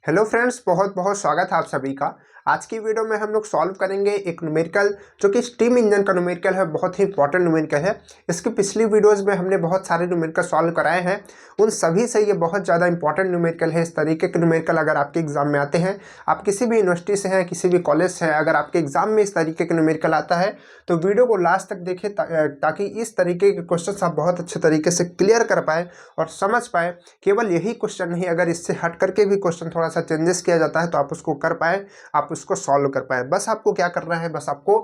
Hello friends, बहुत बहुत स्वागत है आप सभी का। आज की वीडियो में हम लोग सॉल्व करेंगे एक न्यूमेरिकल जो कि स्टीम इंजन का न्यूमेरिकल है। बहुत ही इंपॉर्टेंट न्यूमेरिकल है। इसकी पिछली वीडियोस में हमने बहुत सारे न्यूमेरिकल सॉल्व कराए हैं, उन सभी से ये बहुत ज़्यादा इंपॉर्टेंट न्यूमेरिकल है। इस तरीके के न्यूमेरिकल अगर आपके एग्जाम में आते हैं, आप किसी भी यूनिवर्सिटी से हैं, किसी भी कॉलेज से हैं, अगर आपके एग्जाम में इस तरीके के न्यूमेरिकल आता है तो वीडियो को लास्ट तक देखें ताकि इस तरीके के क्वेश्चन आप बहुत अच्छे तरीके से क्लियर कर पाए और समझ पाए। केवल यही क्वेश्चन नहीं, अगर इससे हट करके भी क्वेश्चन थोड़ा सा चेंजेस किया जाता है तो आप उसको कर पाए, आप उसको सॉल्व कर पाए। बस आपको क्या करना है, बस आपको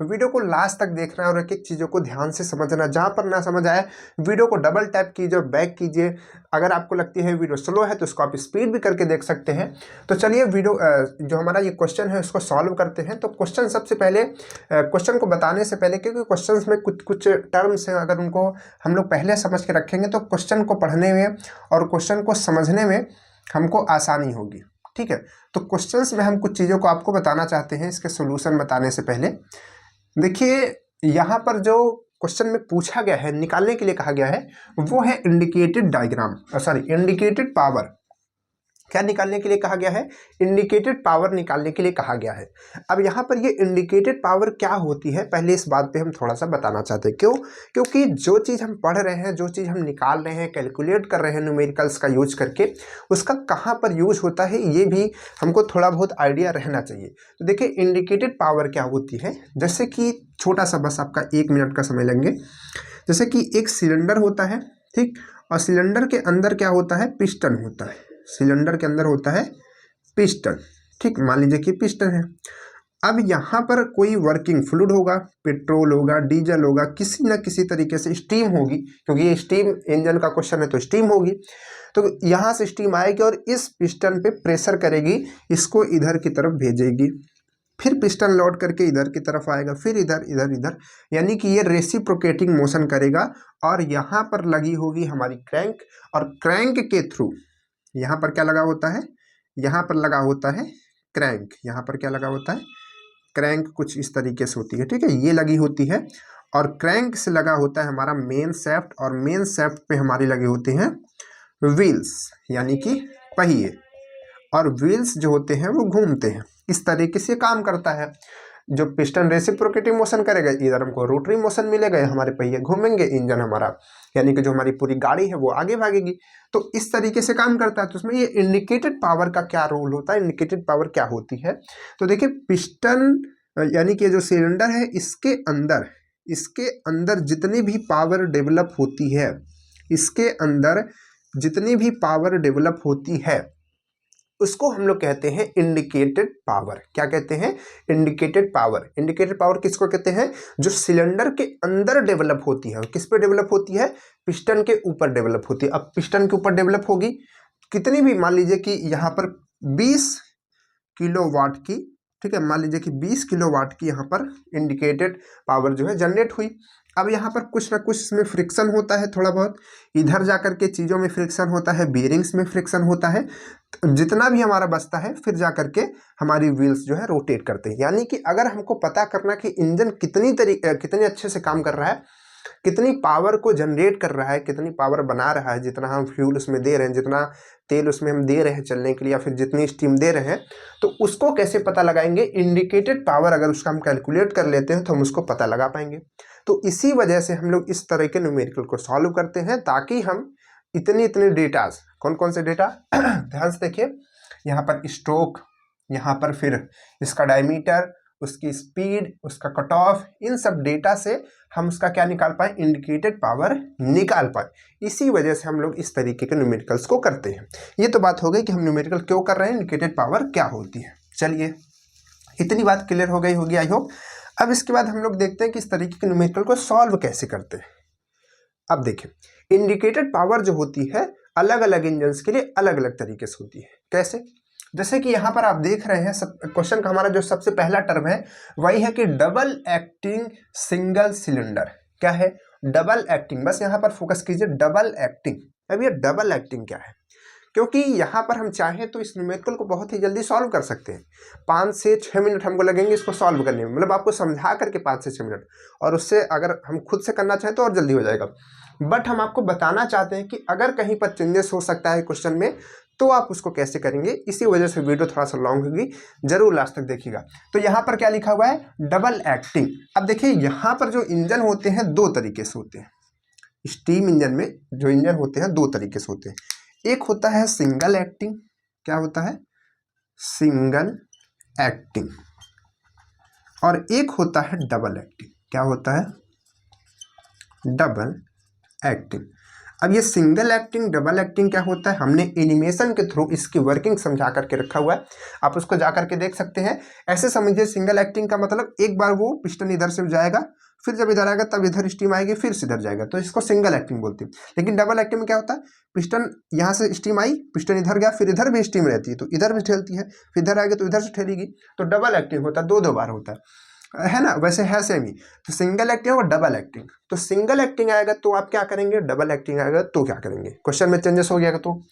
वीडियो को लास्ट तक देखना है और एक एक चीज़ों को ध्यान से समझना। जहाँ पर ना समझ आए वीडियो को डबल टैप कीजिए और बैक कीजिए। अगर आपको लगती है वीडियो स्लो है तो इसको आप स्पीड भी करके देख सकते हैं। तो चलिए वीडियो जो हमारा ये क्वेश्चन है उसको सॉल्व करते हैं। तो क्वेश्चन सबसे पहले क्वेश्चन को बताने से पहले, क्योंकि क्वेश्चन में कुछ कुछ टर्म्स हैं, अगर उनको हम लोग पहले समझ के रखेंगे तो क्वेश्चन को पढ़ने में और क्वेश्चन को समझने में हमको आसानी होगी। ठीक है, तो क्वेश्चंस में हम कुछ चीज़ों को आपको बताना चाहते हैं। इसके सॉल्यूशन बताने से पहले देखिए, यहाँ पर जो क्वेश्चन में पूछा गया है, निकालने के लिए कहा गया है, वो है इंडिकेटेड डायग्राम, इंडिकेटेड पावर। क्या निकालने के लिए कहा गया है? इंडिकेटेड पावर निकालने के लिए कहा गया है। अब यहाँ पर ये इंडिकेटेड पावर क्या होती है, पहले इस बात पे हम थोड़ा सा बताना चाहते हैं। क्यों? क्योंकि जो चीज़ हम पढ़ रहे हैं, जो चीज़ हम निकाल रहे हैं, कैलकुलेट कर रहे हैं न्यूमेरिकल्स का यूज करके, उसका कहाँ पर यूज होता है ये भी हमको थोड़ा बहुत आइडिया रहना चाहिए। तो देखिए, इंडिकेटेड पावर क्या होती है, जैसे कि छोटा सा बस आपका 1 मिनट का समय लेंगे। जैसे कि एक सिलेंडर होता है, ठीक, और सिलेंडर के अंदर क्या होता है? पिस्टन होता है। सिलेंडर के अंदर होता है पिस्टन, ठीक, मान लीजिए कि पिस्टन है। अब यहाँ पर कोई वर्किंग फ्लूइड होगा, पेट्रोल होगा, डीजल होगा, किसी न किसी तरीके से स्टीम होगी, क्योंकि ये स्टीम इंजन का क्वेश्चन है तो स्टीम होगी। तो यहाँ से स्टीम आएगी और इस पिस्टन पे प्रेशर करेगी, इसको इधर की तरफ भेजेगी, फिर पिस्टन लौट करके इधर की तरफ आएगा, फिर इधर इधर इधर, यानी कि ये रेसिप्रोकेटिंग मोशन करेगा। और यहाँ पर लगी होगी हमारी क्रैंक, और क्रैंक के थ्रू यहाँ पर क्या लगा होता है? यहाँ पर लगा होता है क्रैंक। यहाँ पर क्या लगा होता है? क्रैंक कुछ इस तरीके से होती है, ठीक है, ये लगी होती है। और क्रैंक से लगा होता है हमारा मेन शैफ्ट, और मेन शैफ्ट पे हमारी लगे होते हैं व्हील्स, यानी कि पहिए। और व्हील्स जो होते हैं वो घूमते हैं, इस तरीके से काम करता है। जो पिस्टन रेसिप्रोकेटिंग मोशन करेगा, इधर हमको रोटरी मोशन मिलेगा, हमारे पहिए घूमेंगे, इंजन हमारा यानी कि जो हमारी पूरी गाड़ी है वो आगे भागेगी। तो इस तरीके से काम करता है। तो उसमें ये इंडिकेटेड पावर का क्या रोल होता है, इंडिकेटेड पावर क्या होती है? तो देखिए, पिस्टन यानी कि जो सिलेंडर है, इसके अंदर जितनी भी पावर डेवलप होती है, इसके अंदर जितनी भी पावर डेवलप होती है उसको हम लोग कहते हैं इंडिकेटेड पावर। क्या कहते हैं? Indicated power. इंडिकेटेड पावर किसको कहते हैं? जो सिलेंडर के अंदर डेवलप होती है। किस पे डेवलप होती है? पिस्टन के ऊपर डेवलप होती है। अब पिस्टन के ऊपर डेवलप होगी कितनी भी, मान लीजिए कि यहाँ पर 20 किलोवाट की, ठीक है, मान लीजिए कि 20 किलोवाट की यहाँ पर इंडिकेटेड पावर जो है जनरेट हुई। अब यहाँ पर कुछ ना कुछ इसमें फ्रिक्शन होता है, थोड़ा बहुत इधर जा करके चीज़ों में फ्रिक्शन होता है, बेरिंग्स में फ्रिक्शन होता है। जितना भी हमारा बचता है फिर जा करके हमारी व्हील्स जो है रोटेट करते हैं। यानी कि अगर हमको पता करना कि इंजन कितने अच्छे से काम कर रहा है, कितनी पावर को जनरेट कर रहा है, कितनी पावर बना रहा है, जितना हम फ्यूल उसमें दे रहे हैं, जितना तेल उसमें हम दे रहे हैं चलने के लिए, या फिर जितनी स्टीम दे रहे हैं, तो उसको कैसे पता लगाएंगे? इंडिकेटेड पावर अगर उसका हम कैलकुलेट कर लेते हैं तो हम उसको पता लगा पाएंगे। तो इसी वजह से हम लोग इस तरह के न्यूमेरिकल को सॉल्व करते हैं, ताकि हम इतने डेटाज, कौन कौन से डेटा ध्यान से देखिए, यहाँ पर स्ट्रोक, यहाँ पर फिर इसका डायमीटर, उसकी स्पीड, उसका कट ऑफ, इन सब डेटा से हम उसका क्या निकाल पाए? इंडिकेटेड पावर निकाल पाए। इसी वजह से हम लोग इस तरीके के न्यूमेरिकल्स को करते हैं। ये तो बात हो गई कि हम न्यूमेरिकल क्यों कर रहे हैं, इंडिकेटेड पावर क्या होती है। चलिए, इतनी बात क्लियर हो गई होगी आई होप। अब इसके बाद हम लोग देखते हैं कि इस तरीके के न्यूमेरिकल को सॉल्व कैसे करते हैं। अब देखिए, इंडिकेटेड पावर जो होती है अलग अलग इंजन्स के लिए अलग अलग तरीके से होती है। कैसे? जैसे कि यहाँ पर आप देख रहे हैं, क्वेश्चन का हमारा जो सबसे पहला टर्म है वही है कि डबल एक्टिंग सिंगल सिलेंडर। क्या है? Double acting. बस यहाँ पर फोकस कीजिए, डबल एक्टिंग। अब ये डबल एक्टिंग क्या है? क्योंकि यहाँ पर हम चाहें तो इस न्यूमेरिकल को बहुत ही जल्दी सॉल्व कर सकते हैं। 5 से 6 मिनट हमको लगेंगे इसको सॉल्व करने में, मतलब आपको समझा करके 5 से 6 मिनट, और उससे अगर हम खुद से करना चाहें तो और जल्दी हो जाएगा। बट हम आपको बताना चाहते हैं कि अगर कहीं पर चेंजेस हो सकता है क्वेश्चन में, तो आप उसको कैसे करेंगे, इसी वजह से वीडियो थोड़ा सा लॉन्ग होगी, जरूर लास्ट तक देखिएगा। तो यहाँ पर क्या लिखा हुआ है, डबल एक्टिंग। अब देखिए यहाँ पर जो इंजन होते हैं दो तरीके से होते हैं, स्टीम इंजन में जो इंजन होते हैं दो तरीके से होते हैं। एक होता है सिंगल एक्टिंग, क्या होता है, सिंगल एक्टिंग, और एक होता है डबल एक्टिंग, क्या होता है, डबल एक्टिंग। अब ये सिंगल एक्टिंग डबल एक्टिंग क्या होता है, हमने एनिमेशन के थ्रू इसकी वर्किंग समझा करके रखा हुआ है, आप उसको जा करके देख सकते हैं। ऐसे समझिए सिंगल एक्टिंग का मतलब एक बार वो पिस्टन इधर से जाएगा, फिर जब इधर आएगा तब इधर स्टीम आएगी, फिर से इधर जाएगा, तो इसको सिंगल एक्टिंग बोलते हैं। लेकिन डबल एक्टिंग में क्या होता है, पिस्टन यहाँ से स्टीम आई, पिस्टन इधर गया, फिर इधर भी स्टीम रहती है तो इधर भी ठेलती है, फिर इधर आएगी तो इधर से ठेलेगी, तो डबल एक्टिंग होता है, दो बार होता है ना। वैसे है सेम ही, तो सिंगल एक्टिंग और डबल एक्टिंग। तो सिंगल एक्टिंग आएगा तो आप क्या करेंगे, डबल एक्टिंग आएगा तो क्या करेंगे, क्वेश्चन में चेंजेस हो गया। तो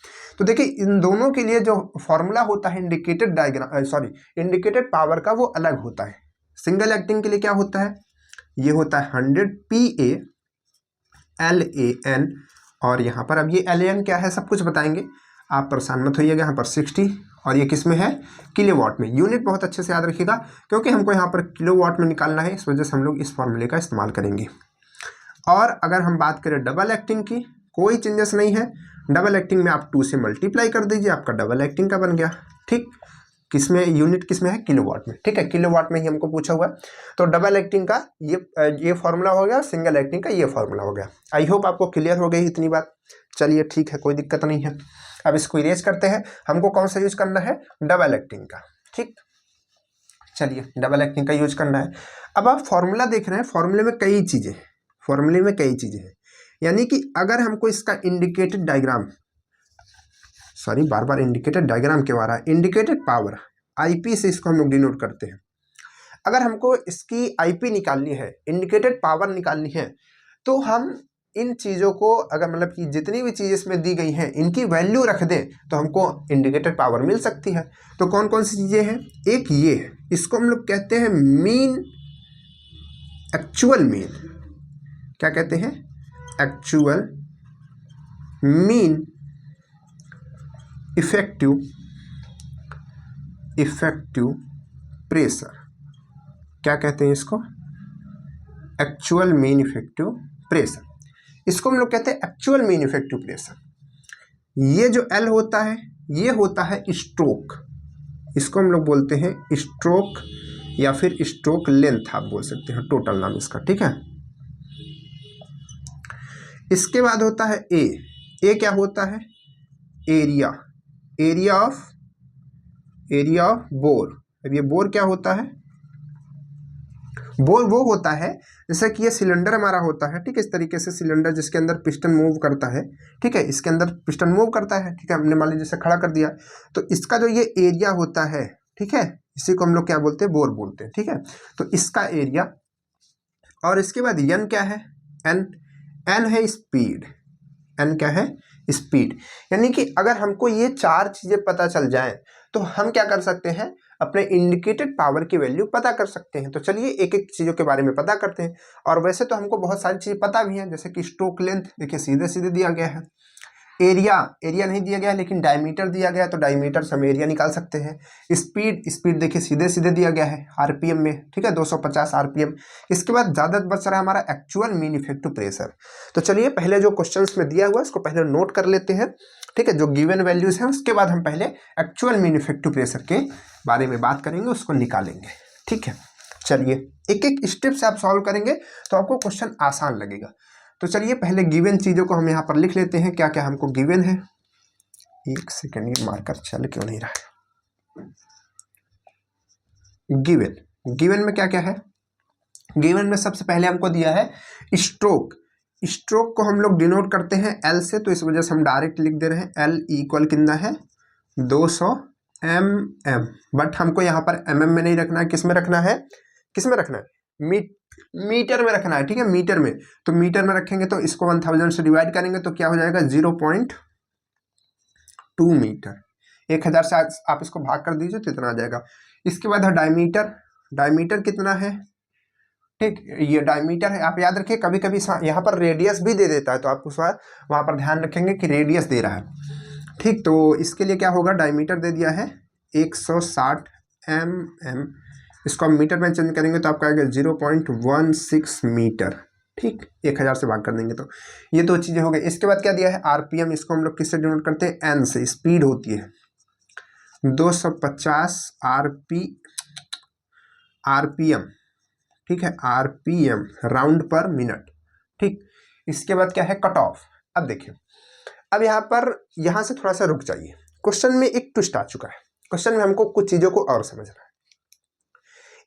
देखिए इन दोनों के लिए जो फॉर्मूला होता है इंडिकेटेड डायग्राम इंडिकेटेड पावर का, वो अलग होता है। सिंगल एक्टिंग के लिए क्या होता है, ये होता है 100 PA/LAN, और यहाँ पर अब ये LAN क्या है सब कुछ बताएंगे, आप परेशान मत होइएगा। यहाँ पर 60, और ये किस में है, किलोवाट में। यूनिट बहुत अच्छे से याद रखिएगा क्योंकि हमको यहाँ पर किलोवाट में निकालना है, इस वजह से हम लोग इस फॉर्मूले का इस्तेमाल करेंगे। और अगर हम बात करें डबल एक्टिंग की, कोई चेंजेस नहीं है। डबल एक्टिंग में आप 2 से मल्टीप्लाई कर दीजिए, आपका डबल एक्टिंग का बन गया। ठीक, किसमें यूनिट किसमें है, किलोवाट में। ठीक है, किलोवाट में ही हमको पूछा हुआ है। तो डबल एक्टिंग का ये फॉर्मूला हो गया, सिंगल एक्टिंग का ये फॉर्मूला हो गया। आई होप आपको क्लियर हो गई इतनी बात। चलिए ठीक है, कोई दिक्कत नहीं है। अब इसको इरेज करते हैं, हमको कौन सा यूज करना है, डबल एक्टिंग का। ठीक, चलिए डबल एक्टिंग का यूज करना है। अब आप फॉर्मूला देख रहे हैं, फॉर्मूले में कई चीजें हैं, यानी कि अगर हमको इसका इंडिकेटेड डायग्राम, बार बार इंडिकेटेड डायग्राम क्यों आ रहा है, इंडिकेटेड पावर IP से इसको हम लोग डिनोट करते हैं। अगर हमको इसकी IP निकालनी है, इंडिकेटेड पावर निकालनी है, तो हम इन चीज़ों को अगर मतलब कि जितनी भी चीज़ें इसमें दी गई हैं इनकी वैल्यू रख दें तो हमको इंडिकेटेड पावर मिल सकती है। तो कौन कौन सी चीज़ें हैं, एक ये है, इसको हम लोग कहते हैं मीन, एक्चुअल मीन, क्या कहते हैं, एक्चुअल मीन इफेक्टिव प्रेशर, क्या कहते हैं इसको, एक्चुअल मीन इफेक्टिव प्रेशर। इसको हम लोग कहते हैं एक्चुअल मीन इफेक्टिव प्रेशर। ये जो L होता है ये होता है स्ट्रोक, इसको हम लोग बोलते हैं स्ट्रोक या फिर स्ट्रोक लेंथ आप बोल सकते हैं, टोटल नाम इसका। ठीक है, इसके बाद होता है ए क्या होता है, एरिया ऑफ बोर। अब ये बोर क्या होता है, बोर वो होता है जैसे कि ये सिलेंडर हमारा होता है। ठीक है, इस तरीके से सिलेंडर जिसके अंदर पिस्टन मूव करता है। ठीक है, इसके अंदर पिस्टन मूव करता है। ठीक है, हमने मान लीजिए जैसे खड़ा कर दिया, तो इसका जो ये एरिया होता है, ठीक है, इसी को हम लोग क्या बोलते हैं, बोर बोलते हैं। ठीक है, तो इसका एरिया, और इसके बाद एन क्या है, एन है स्पीड, एन क्या है, स्पीड। यानी कि अगर हमको ये चार चीजें पता चल जाएं तो हम क्या कर सकते हैं, अपने इंडिकेटेड पावर की वैल्यू पता कर सकते हैं। तो चलिए एक एक चीज़ों के बारे में पता करते हैं। और वैसे तो हमको बहुत सारी चीज़ें पता भी हैं, जैसे कि स्ट्रोक लेंथ देखिए सीधे सीधे दिया गया है, एरिया नहीं दिया गया है लेकिन डायमीटर दिया गया है, तो डायमीटर से हम एरिया निकाल सकते हैं। स्पीड देखिए सीधे सीधे दिया गया है RPM में। ठीक है, 250 RPM। इसके बाद ज़्यादा बच रहा है हमारा एक्चुअल मीन इफेक्टिव प्रेशर। तो चलिए पहले जो क्वेश्चंस में दिया हुआ है उसको पहले नोट कर लेते हैं। ठीक है, जो गिवन वैल्यूज हैं उसके बाद हम पहले एक्चुअल मीन इफेक्टिव प्रेशर के बारे में बात करेंगे, उसको निकालेंगे। ठीक है, चलिए एक एक स्टेप से आप सॉल्व करेंगे तो आपको क्वेश्चन आसान लगेगा। तो चलिए पहले गिवन चीज़ों को हम यहाँ पर लिख लेते हैं, क्या क्या हमको गिवन है। एक सेकेंड, ये मार्कर चल क्यों नहीं रहा है। गिवन में क्या क्या है, गिवन में सबसे पहले हमको दिया है स्ट्रोक को हम लोग डिनोट करते हैं L से, तो इस वजह से हम डायरेक्ट लिख दे रहे हैं L इक्वल कितना है 200 mm। बट हमको यहाँ पर mm में नहीं रखना है, किस में रखना है, मीटर में रखना है। ठीक है, मीटर में, तो मीटर में रखेंगे तो इसको 1000 से डिवाइड करेंगे तो क्या हो जाएगा 0.2 मीटर। 1000 से आप इसको भाग कर दीजिए तो इतना आ जाएगा। इसके बाद है डायमीटर कितना है। ठीक, ये डायमीटर है, आप याद रखिए कभी कभी यहाँ पर रेडियस भी दे देता है, तो आप उस वहाँ पर ध्यान रखेंगे कि रेडियस दे रहा है। ठीक, तो इसके लिए क्या होगा, डायमीटर दे दिया है 160 mm, इसको हम मीटर में चेंज करेंगे तो आपका आएगा 0.16 मीटर। ठीक, 1000 से भाग कर देंगे तो ये दो चीज़ें हो गई। इसके बाद क्या दिया है, आरपीएम, इसको हम लोग किससे डिनोट करते हैं, एन से, स्पीड होती है 250 आरपीएम, ठीक है, आरपीएम राउंड पर मिनट। ठीक, इसके बाद क्या है, कट ऑफ। अब देखिए, अब यहाँ से थोड़ा सा रुक जाइए, क्वेश्चन में एक ट्विस्ट आ चुका है, क्वेश्चन में हमको कुछ चीज़ों को और समझना है।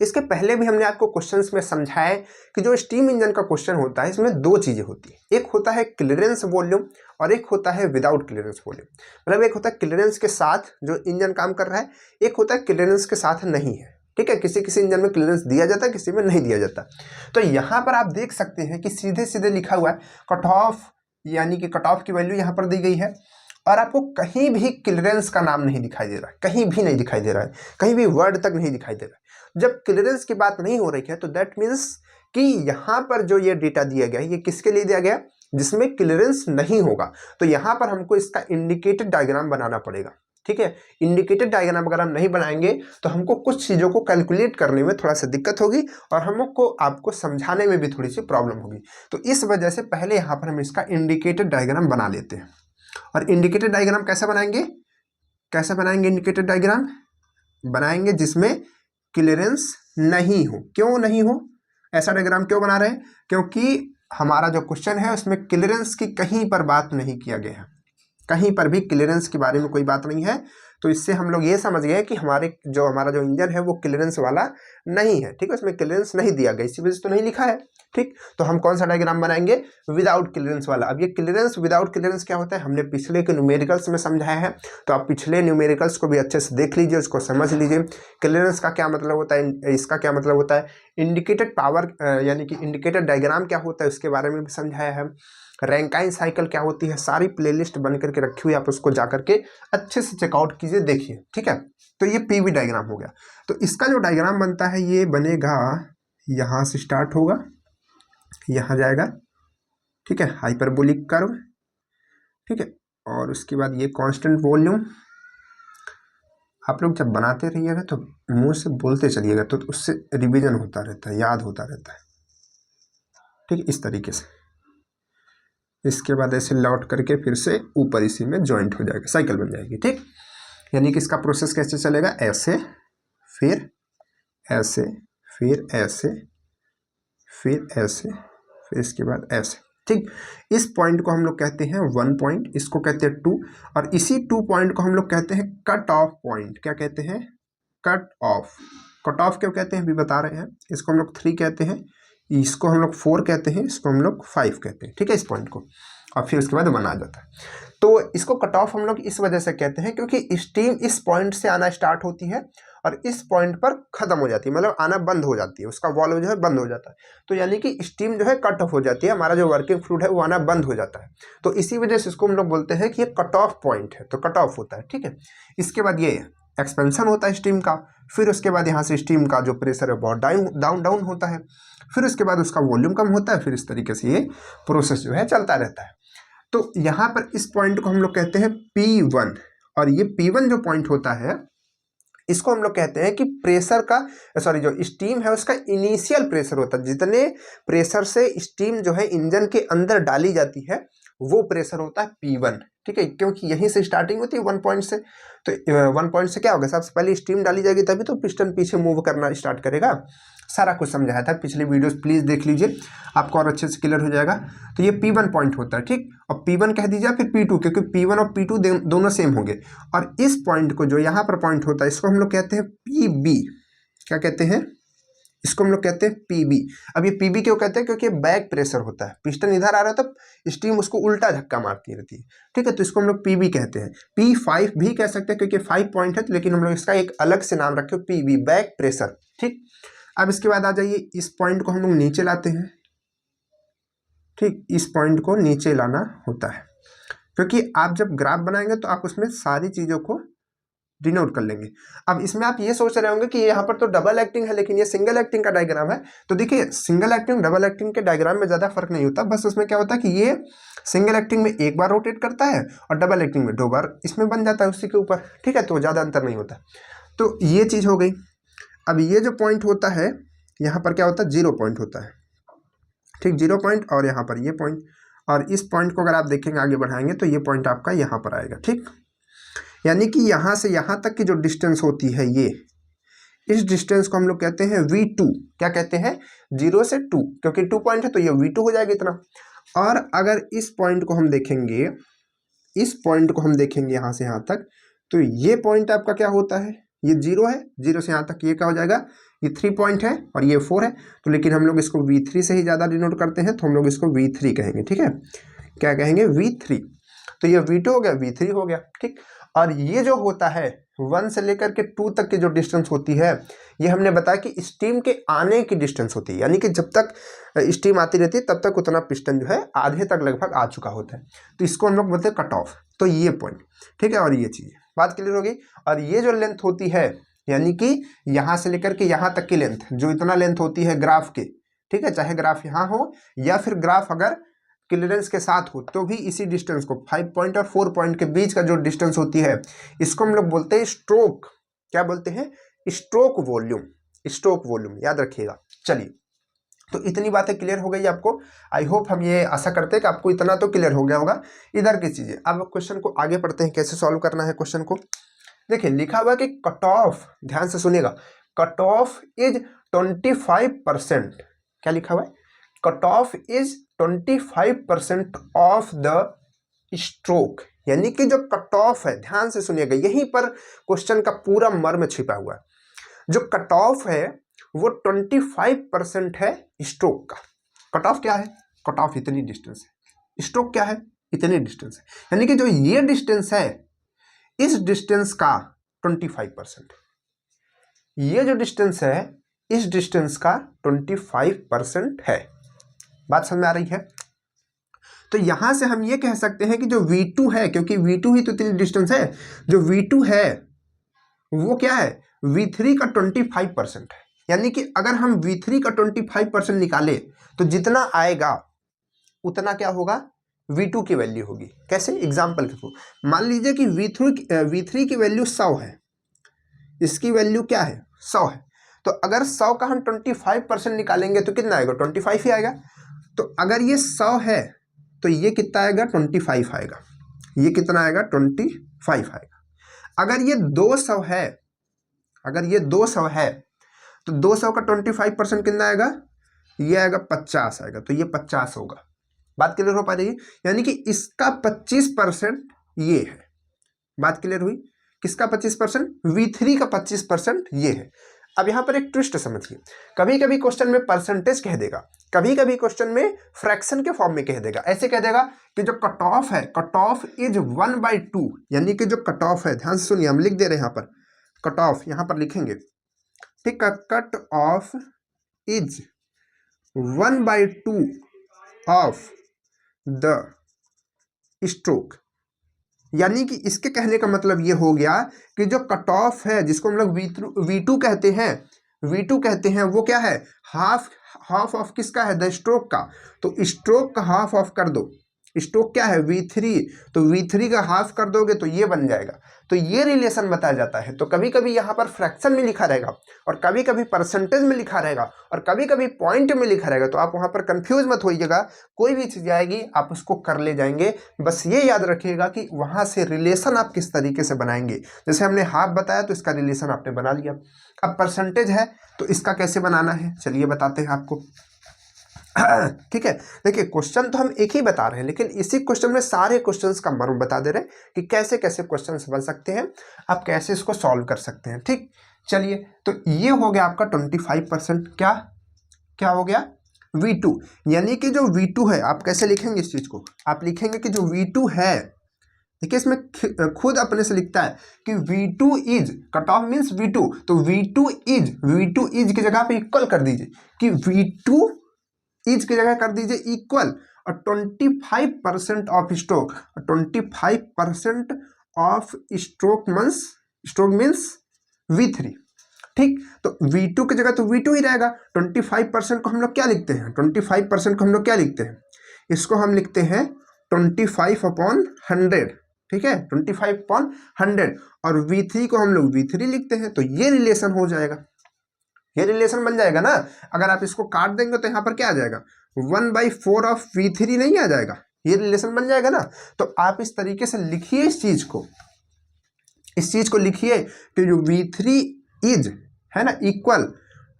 इसके पहले भी हमने आपको क्वेश्चंस में समझाया कि जो स्टीम इंजन का क्वेश्चन होता है इसमें दो चीज़ें होती है, एक होता है क्लियरेंस वॉल्यूम और एक होता है विदाउट क्लियरेंस वॉल्यूम। मतलब एक होता है क्लियरेंस के साथ जो इंजन काम कर रहा है, एक होता है क्लियरेंस के साथ नहीं है। ठीक है, किसी किसी इंजन में क्लियरेंस दिया जाता है, किसी में नहीं दिया जाता। तो यहाँ पर आप देख सकते हैं कि सीधे सीधे लिखा हुआ है कट ऑफ, यानी कि कट ऑफ की वैल्यू यहाँ पर दी गई है और आपको कहीं भी क्लियरेंस का नाम नहीं दिखाई दे रहा है, कहीं भी नहीं दिखाई दे रहा है, कहीं भी वर्ड तक नहीं दिखाई दे रहा है। जब क्लियरेंस की बात नहीं हो रही है तो दैट मीन्स कि यहाँ पर जो ये डेटा दिया गया है ये किसके लिए दिया गया, जिसमें क्लियरेंस नहीं होगा। तो यहाँ पर हमको इसका इंडिकेटेड डायग्राम बनाना पड़ेगा। ठीक है, इंडिकेटेड डायग्राम अगर हम नहीं बनाएंगे तो हमको कुछ चीज़ों को कैलकुलेट करने में थोड़ा सा दिक्कत होगी और हमको आपको समझाने में भी थोड़ी सी प्रॉब्लम होगी। तो इस वजह से पहले यहाँ पर हम इसका इंडिकेटेड डायग्राम बना लेते हैं। और इंडिकेटेड डायग्राम कैसे बनाएंगे, इंडिकेटेड डायग्राम बनाएंगे जिसमें क्लियरेंस नहीं हो। क्यों नहीं हो, ऐसा डायग्राम क्यों बना रहे हैं, क्योंकि हमारा जो क्वेश्चन है उसमें क्लियरेंस की कहीं पर बात नहीं किया गया है, कहीं पर भी क्लियरेंस के बारे में कोई बात नहीं है। तो इससे हम लोग ये समझ गए कि हमारा जो इंजन है वो क्लियरेंस वाला नहीं है। ठीक है, उसमें क्लियरेंस नहीं दिया गया, इसी वजह से तो नहीं लिखा है। ठीक, तो हम कौन सा डायग्राम बनाएंगे, विदाउट क्लियरेंस वाला। अब ये क्लियरेंस विदाउट क्लियरेंस क्या होता है हमने पिछले के न्यूमेरिकल्स में समझाया है, तो आप पिछले न्यूमेरिकल्स को भी अच्छे से देख लीजिए, उसको समझ लीजिए। क्लियरेंस का क्या मतलब होता है, इसका क्या मतलब होता है, इंडिकेटेड पावर यानी कि इंडिकेटेड डायग्राम क्या होता है उसके बारे में भी समझाया है। रैंकाइन साइकिल क्या होती है, सारी प्लेलिस्ट बन करके रखी हुई है, आप उसको जाकर के अच्छे से चेकआउट कीजिए, देखिए। ठीक है, तो ये पीवी डायग्राम हो गया। तो इसका जो डायग्राम बनता है ये बनेगा, यहाँ से स्टार्ट होगा, यहाँ जाएगा, ठीक है, हाइपरबोलिक कर्व, ठीक है, और उसके बाद ये कांस्टेंट वॉल्यूम। आप लोग जब बनाते रहिएगा तो मुंह से बोलते चलिएगा तो उससे रिवीजन होता रहता है, याद होता रहता है। ठीक है, इस तरीके से। इसके बाद ऐसे लौट करके फिर से ऊपर इसी में ज्वाइंट हो जाएगा, साइकिल बन जाएगी। ठीक, यानी कि इसका प्रोसेस कैसे चलेगा, ऐसे, फिर ऐसे, फिर ऐसे, फिर ऐसे, फिर इसके बाद ऐसे। ठीक, इस पॉइंट को हम लोग कहते हैं 1 पॉइंट, इसको कहते हैं 2, और इसी 2 पॉइंट को हम लोग कहते हैं कट ऑफ पॉइंट। क्या कहते हैं, कट ऑफ। कट ऑफ क्यों कहते हैं अभी बता रहे हैं। इसको हम लोग 3 कहते हैं, इसको हम लोग 4 कहते हैं, इसको हम लोग 5 कहते हैं। ठीक है, इस पॉइंट को, और फिर उसके बाद 1 आ जाता है। तो इसको कट ऑफ हम लोग इस वजह से कहते हैं क्योंकि स्टीम इस पॉइंट से आना स्टार्ट होती है और इस पॉइंट पर खत्म हो जाती है, मतलब आना बंद हो जाती है, उसका वॉल्व जो है बंद हो जाता है। तो यानी कि स्टीम जो है कट ऑफ हो जाती है, हमारा जो वर्किंग फ्लूइड है वो आना बंद हो जाता है। तो इसी वजह से इसको हम लोग बोलते हैं कि ये कट ऑफ पॉइंट है, तो कट ऑफ होता है। ठीक है, इसके बाद ये एक्सपेंशन होता है स्टीम का, फिर उसके बाद यहाँ से स्टीम का जो प्रेशर है बहुत डाउन होता है, फिर उसके बाद उसका वॉल्यूम कम होता है, फिर इस तरीके से ये प्रोसेस जो है चलता रहता है। तो यहाँ पर इस पॉइंट को हम लोग कहते हैं P1, और ये P1 जो पॉइंट होता है इसको हम लोग कहते हैं कि प्रेशर का, सॉरी, जो स्टीम है उसका इनिशियल प्रेशर होता है। जितने प्रेशर से स्टीम जो है इंजन के अंदर डाली जाती है वो प्रेशर होता है P1। ठीक है, क्योंकि यहीं से स्टार्टिंग होती है 1 पॉइंट से। तो 1 पॉइंट से क्या होगा, सबसे पहले स्टीम डाली जाएगी तभी तो पिस्टन पीछे मूव करना स्टार्ट करेगा। सारा कुछ समझाया था पिछले वीडियोस, प्लीज़ देख लीजिए, आपको और अच्छे से क्लियर हो जाएगा। तो ये P1 पॉइंट होता है। ठीक, और P1 कह दीजिए फिर P2, क्योंकि P1 और P2 दोनों सेम होंगे। और इस पॉइंट को जो यहाँ पर पॉइंट होता है इसको हम लोग कहते हैं PB। क्या कहते हैं, इसको हम लोग कहते हैं PB। अब ये PB क्यों कहते हैं, क्योंकि बैक प्रेशर होता है, पिस्टन इधर आ रहा है तब स्टीम उसको उल्टा धक्का मारती रहती है। ठीक है, तो इसको हम लोग PB कहते हैं। P5 भी कह सकते हैं क्योंकि 5 पॉइंट है, लेकिन हम लोग इसका एक अलग से नाम रखे PB, बैक प्रेशर। ठीक, अब इसके बाद आ जाइए, इस पॉइंट को हम लोग नीचे लाते हैं। ठीक, इस पॉइंट को नीचे लाना होता है, क्योंकि आप जब ग्राफ बनाएंगे तो आप उसमें सारी चीज़ों को डिनोट कर लेंगे। अब इसमें आप ये सोच रहे होंगे कि यहाँ पर तो डबल एक्टिंग है लेकिन ये सिंगल एक्टिंग का डायग्राम है। तो देखिए सिंगल एक्टिंग डबल एक्टिंग के डायग्राम में ज़्यादा फर्क नहीं होता, बस उसमें क्या होता है कि ये सिंगल एक्टिंग में एक बार रोटेट करता है और डबल एक्टिंग में 2 बार इसमें बन जाता है उसी के ऊपर, ठीक है, तो ज़्यादा अंतर नहीं होता। तो ये चीज़ हो गई। अब ये जो पॉइंट होता है यहाँ पर क्या होता है, 0 पॉइंट होता है, ठीक, 0 पॉइंट, और यहाँ पर ये पॉइंट, और इस पॉइंट को अगर आप देखेंगे आगे बढ़ाएंगे तो ये पॉइंट आपका यहाँ पर आएगा, ठीक। यानी कि यहाँ से यहाँ तक की जो डिस्टेंस होती है ये, इस डिस्टेंस को हम लोग कहते हैं V2। क्या कहते हैं, 0 से 2, क्योंकि 2 पॉइंट है तो ये V2 हो जाएगा इतना। और अगर इस पॉइंट को हम देखेंगे, इस पॉइंट को हम देखेंगे यहाँ से यहाँ तक, तो ये पॉइंट आपका क्या होता है, ये 0 है, 0 से यहाँ तक ये क्या हो जाएगा, ये 3 पॉइंट है और ये 4 है। तो लेकिन हम लोग इसको V3 से ही ज़्यादा डिनोट करते हैं, तो हम लोग इसको V3 कहेंगे, ठीक है। क्या कहेंगे, V3। तो ये V2 हो गया, V3 हो गया, ठीक। और ये जो होता है 1 से लेकर के 2 तक की जो डिस्टेंस होती है, ये हमने बताया कि स्टीम के आने की डिस्टेंस होती है, यानी कि जब तक स्टीम आती रहती है तब तक उतना पिस्टन जो है आधे तक लगभग आ चुका होता है, तो इसको हम लोग बोलते हैं कट ऑफ। तो ये पॉइंट, ठीक है, और ये चीज़ बात क्लियर होगी। और ये जो लेंथ होती है, यानी कि यहाँ से लेकर के यहाँ तक की लेंथ, जो इतना लेंथ होती है ग्राफ के, ठीक है, चाहे ग्राफ यहाँ हो या फिर ग्राफ अगर क्लियरेंस के साथ हो, तो भी इसी डिस्टेंस को 5 पॉइंट और 4 पॉइंट के बीच का जो डिस्टेंस होती है, इसको हम लोग बोलते हैं स्ट्रोक। क्या बोलते हैं, स्ट्रोक वॉल्यूम, स्ट्रोक वॉल्यूम, याद रखिएगा। चलिए, तो इतनी बातें क्लियर हो गई आपको। आई होप, हम ये आशा करते हैं कि आपको इतना तो क्लियर हो गया होगा इधर की चीज़ें। अब क्वेश्चन को आगे पढ़ते हैं, कैसे सॉल्व करना है क्वेश्चन को। देखिए लिखा हुआ है कि कट ऑफ, ध्यान से सुनिएगा, कट ऑफ इज 25%। क्या लिखा हुआ है, cut off is 25% of the stroke. यानी कि जो कट ऑफ है, ध्यान से सुनिएगा, यहीं पर क्वेश्चन का पूरा मर्म छिपा हुआ है। जो कट ऑफ है वो 25% है स्ट्रोक का। कट ऑफ क्या है, कट ऑफ इतनी डिस्टेंस है, स्ट्रोक क्या है, इतनी डिस्टेंस है। यानी कि जो ये डिस्टेंस है, इस डिस्टेंस का 25%, ये जो डिस्टेंस है इस डिस्टेंस का 25% है। बात समझ में आ रही है। तो यहां से हम ये कह सकते हैं कि जो V2 है, क्योंकि V2 ही तो इतनी डिस्टेंस है, जो V2 है वो क्या है, V3 का 25% है। यानी कि अगर हम V3 का 25% निकाले तो जितना आएगा उतना क्या होगा, V2 की वैल्यू होगी। कैसे, एग्जाम्पल के थ्रू मान लीजिए कि V3 की वैल्यू 100 है, इसकी वैल्यू क्या है, 100 है। तो अगर 100 का हम 25% निकालेंगे तो कितना आएगा, 25 ही आएगा। तो अगर ये 100 है तो ये कितना आएगा, 25 आएगा। ये कितना आएगा, 25 आएगा। अगर ये 200 है, अगर ये 200 है तो 200 का 25% कितना आएगा, ये आएगा 50 आएगा, तो ये 50 होगा। बात क्लियर हो पा रही है। यानी कि इसका 25% ये है। बात क्लियर हुई, किसका 25%, V3 का 25% ये है। अब यहाँ पर एक ट्विस्ट समझिए, कभी कभी क्वेश्चन में परसेंटेज कह देगा, कभी कभी क्वेश्चन में फ्रैक्शन के फॉर्म में कह देगा। ऐसे कह देगा कि जो कट ऑफ है, कट ऑफ इज 1/2, यानी कि जो कट ऑफ है, ध्यान से सुनिए, हम लिख दे रहे हैं यहाँ पर कट ऑफ, यहाँ पर लिखेंगे, ठीक है, cut off is 1/2 of the stroke. यानी कि इसके कहने का मतलब ये हो गया कि जो कट ऑफ है, जिसको हम लोग V2 कहते हैं, V2 कहते हैं, वो क्या है, हाफ ऑफ किसका है, द स्ट्रोक का। तो स्ट्रोक का हाफ ऑफ कर दो, स्ट्रोक क्या है, V3, तो V3 का हाफ कर दोगे तो ये बन जाएगा। तो ये रिलेशन बताया जाता है। तो कभी कभी यहाँ पर फ्रैक्शन में लिखा रहेगा और कभी कभी परसेंटेज में लिखा रहेगा और कभी कभी पॉइंट में लिखा रहेगा। तो आप वहाँ पर कंफ्यूज मत होइएगा, कोई भी चीज़ आएगी आप उसको कर ले जाएंगे। बस ये याद रखिएगा कि वहाँ से रिलेशन आप किस तरीके से बनाएंगे। जैसे हमने हाफ बताया तो इसका रिलेशन आपने बना लिया। अब परसेंटेज है तो इसका कैसे बनाना है, चलिए बताते हैं आपको। ठीक है, देखिए क्वेश्चन तो हम एक ही बता रहे हैं, लेकिन इसी क्वेश्चन में सारे क्वेश्चंस का मर्म बता दे रहे हैं कि कैसे कैसे क्वेश्चंस बन सकते हैं, आप कैसे इसको सॉल्व कर सकते हैं। ठीक, चलिए, तो ये हो गया आपका 25%। क्या क्या हो गया, V2। यानी कि जो V2 है, आप कैसे लिखेंगे इस चीज को, आप लिखेंगे कि जो V2 है, देखिए इसमें खुद अपने से लिखता है कि V2 is, cut off means V2, तो V2 इज की जगह पे इक्वल कर दीजिए कि V2 इज की जगह कर दीजिए इक्वल, और 25% of stroke, 25% of stroke means stroke means V3। ठीक, तो V2 की जगह तो V2 ही रहेगा। 25% को हम लोग क्या लिखते हैं, 25% को हम लोग क्या लिखते हैं, इसको हम लिखते हैं 25/100। ठीक है, 25/100। और V3 को हम लोग V3 लिखते हैं। तो ये रिलेशन हो जाएगा, ये रिलेशन बन जाएगा ना। अगर आप इसको काट देंगे तो यहाँ पर क्या आ जाएगा, 1/4 ऑफ V3 नहीं आ जाएगा, ये रिलेशन बन जाएगा ना। तो आप इस तरीके से लिखिए इस चीज को, इस चीज को लिखिए कि जो V3 इज है ना इक्वल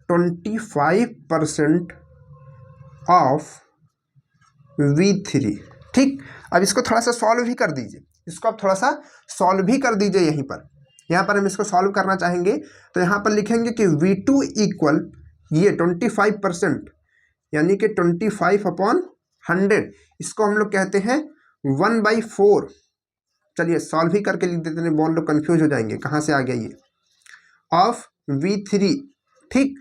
25% ऑफ V3। ठीक, अब इसको थोड़ा सा सॉल्व भी कर दीजिए, इसको आप थोड़ा सा सॉल्व भी कर दीजिए। यहाँ पर हम इसको सॉल्व करना चाहेंगे तो यहाँ पर लिखेंगे कि V2 इक्वल ये 25%, यानी कि 25/100, इसको हम लोग कहते हैं 1/4। चलिए सॉल्व ही करके लिख देते हैं, बहुत लोग कंफ्यूज हो जाएंगे कहाँ से आ गया ये, ऑफ V3। ठीक,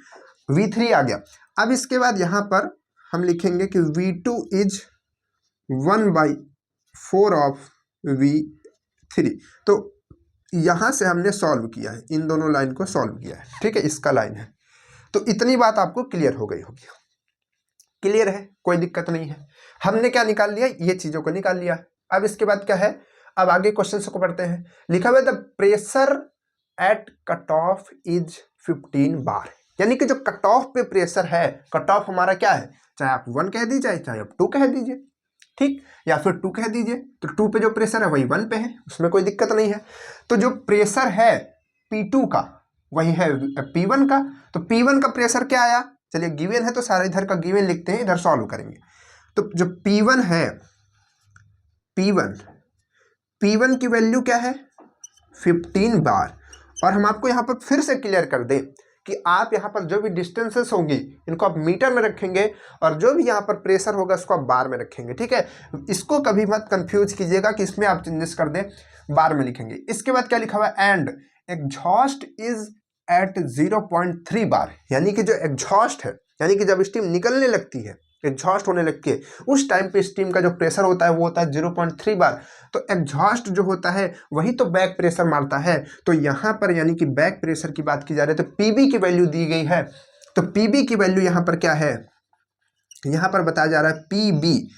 V3 आ गया। अब इसके बाद यहाँ पर हम लिखेंगे कि V2 इज 1/4 ऑफ V3। तो यहाँ से हमने सॉल्व किया है, इन दोनों लाइन को सॉल्व किया है। ठीक है, इसका लाइन है। तो इतनी बात आपको क्लियर हो गई होगी, क्लियर है, कोई दिक्कत नहीं है। हमने क्या निकाल लिया, ये चीजों को निकाल लिया। अब इसके बाद क्या है, अब आगे क्वेश्चन को पढ़ते हैं। लिखा हुआ है the pressure at cut off is 15 बार, यानी कि जो कट ऑफ पे प्रेशर है, कट ऑफ हमारा क्या है, चाहे आप 1 कह दीजिए, चाहे आप 2 कह दीजिए। ठीक, या फिर 2 कह दीजिए। तो 2 पे जो प्रेशर है वही 1 पे है, उसमें कोई दिक्कत नहीं है। तो जो प्रेशर है P2 का वही है P1 का। तो P1 का प्रेशर क्या आया, चलिए गिवन है तो सारा इधर का गिवन लिखते हैं, इधर सॉल्व करेंगे। तो जो P1 है, P1 की वैल्यू क्या है 15 बार। और हम आपको यहाँ पर फिर से क्लियर कर दें कि आप यहाँ पर जो भी डिस्टेंसेस होंगी इनको आप मीटर में रखेंगे, और जो भी यहाँ पर प्रेशर होगा उसको आप बार में रखेंगे। ठीक है, इसको कभी मत कंफ्यूज कीजिएगा कि इसमें आप चेंजेस कर दें, बार में लिखेंगे। इसके बाद क्या लिखा हुआ है, एंड एग्जॉस्ट इज एट 0.3 बार, यानी कि जो एग्जॉस्ट है, यानी कि जब स्टीम निकलने लगती है, एग्जॉस्ट होने लगती है, उस टाइम पे स्टीम का जो प्रेशर होता है वो होता है 0.3 बार। तो एग्जॉस्ट जो होता है वही तो बैक प्रेशर मारता है। तो यहाँ पर यानी कि बैक प्रेशर की बात की जा रही है, तो पीबी की वैल्यू दी गई है। तो पीबी की वैल्यू यहाँ पर क्या है, यहाँ पर बताया जा रहा है पीबी।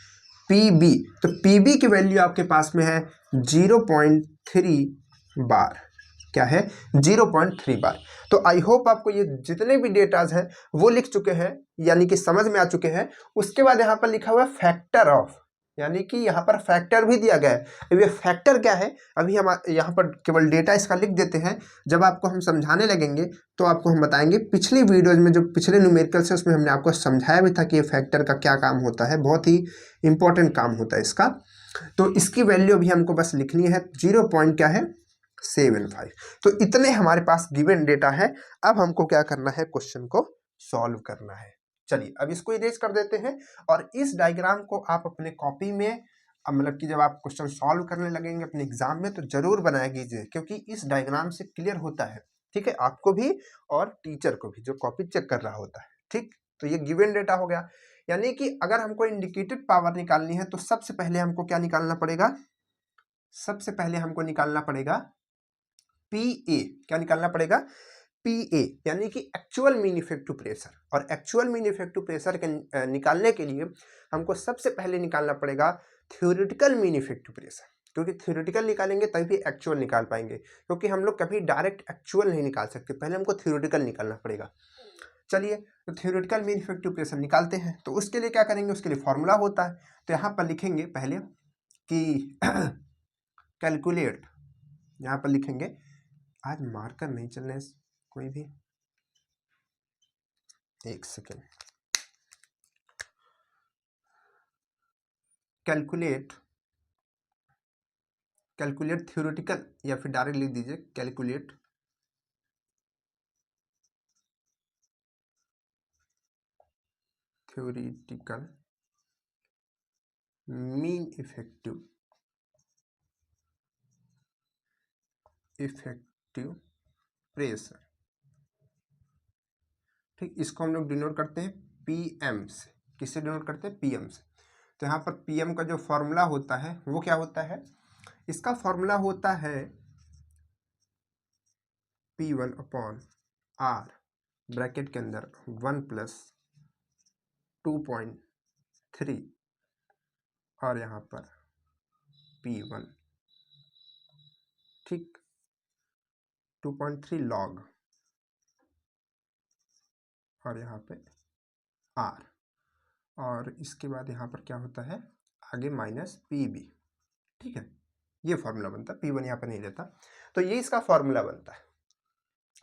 तो पीबी की वैल्यू आपके पास में है 0.3 बार। क्या है, 0.3 बार। तो आई होप आपको ये जितने भी डेटाज हैं वो लिख चुके हैं, यानी कि समझ में आ चुके हैं। उसके बाद यहाँ पर लिखा हुआ है फैक्टर ऑफ, यानी कि यहाँ पर फैक्टर भी दिया गया है। अब ये फैक्टर क्या है, अभी हम यहाँ पर केवल डेटा इसका लिख देते हैं, जब आपको हम समझाने लगेंगे तो आपको हम बताएंगे। पिछली वीडियोज में जो पिछले न्यूमेरिकल्स है उसमें हमने आपको समझाया भी था कि ये फैक्टर का क्या काम होता है, बहुत ही इंपॉर्टेंट काम होता है इसका। तो इसकी वैल्यू अभी हमको बस लिखनी है, 0.75। तो इतने हमारे पास गिवन डेटा है। अब हमको क्या करना है, क्वेश्चन को सॉल्व करना है। चलिए अब इसको इरेज कर देते हैं, और इस डायग्राम को आप अपने कॉपी में, मतलब कि जब आप क्वेश्चन सॉल्व करने लगेंगे अपने एग्जाम में तो जरूर बनाया कीजिए, क्योंकि इस डायग्राम से क्लियर होता है। ठीक है, आपको भी और टीचर को भी जो कॉपी चेक कर रहा होता है। ठीक, तो ये गिवन डेटा हो गया, यानी कि अगर हमको इंडिकेटेड पावर निकालनी है तो सबसे पहले हमको क्या निकालना पड़ेगा, सबसे पहले हमको निकालना पड़ेगा PA। क्या निकालना पड़ेगा, PA, यानी कि एक्चुअल मीन इफेक्टिव प्रेशर। और एक्चुअल मीन इफेक्टिव प्रेशर के निकालने के लिए हमको सबसे पहले निकालना पड़ेगा थ्योरेटिकल मीन इफेक्टिव प्रेशर, क्योंकि थ्योरेटिकल निकालेंगे तभी एक्चुअल निकाल पाएंगे, क्योंकि हम लोग कभी डायरेक्ट एक्चुअल नहीं निकाल सकते, पहले हमको थ्योरेटिकल निकालना पड़ेगा। चलिए तो थ्योरेटिकल मीन इफेक्टिव प्रेशर निकालते हैं। तो उसके लिए क्या करेंगे, उसके लिए फॉर्मूला होता है। तो यहाँ पर लिखेंगे पहले कि कैलकुलेट, यहाँ पर लिखेंगे, आज मार्कर नहीं चल रहे कोई भी, एक सेकेंड, कैलकुलेट थ्योरेटिकल, या फिर डायरेक्ट लिख दीजिए calculate theoretical mean effective pressure. ठीक, इसको हम लोग डिनोट करते हैं PM से। किससे डिनोट करते हैं, PM से। तो यहाँ पर PM का जो फॉर्मूला होता है वो क्या होता है, इसका फॉर्मूला होता है P1 अपॉन R ब्रैकेट के अंदर 1 प्लस 2.3 और यहाँ पर P1, ठीक, 2.3 log और यहाँ पे R, और इसके बाद यहाँ पर क्या होता है आगे माइनस PB, ठीक है। ये फॉर्मूला बनता है, P1 यहाँ पर नहीं लेता, तो ये इसका फॉर्मूला बनता है।